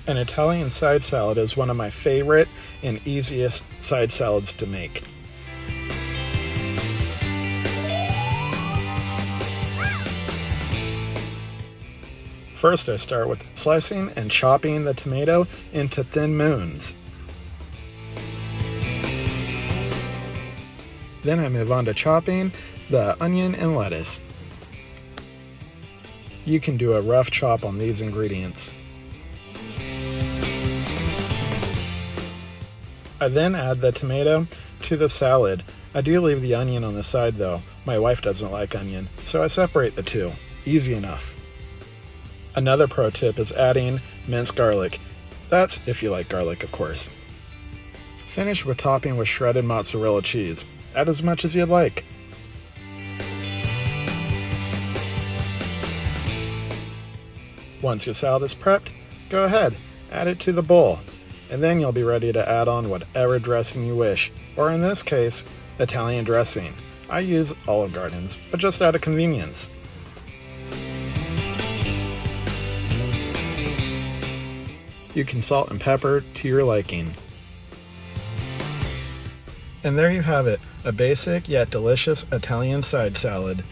An Italian side salad is one of my favorite and easiest side salads to make. First, I start with slicing and chopping the tomato into thin moons. Then I move on to chopping the onion and lettuce. You can do a rough chop on these ingredients. I then add the tomato to the salad. I do leave the onion on the side though. My wife doesn't like onion, so I separate the two. Easy enough. Another pro tip is adding minced garlic. That's if you like garlic, of course. Finish with topping with shredded mozzarella cheese. Add as much as you'd like. Once your salad is prepped, go ahead, add it to the bowl, and then you'll be ready to add on whatever dressing you wish, or in this case, Italian dressing. I use Olive Gardens, but just out of convenience. You can salt and pepper to your liking. And there you have it, a basic yet delicious Italian side salad.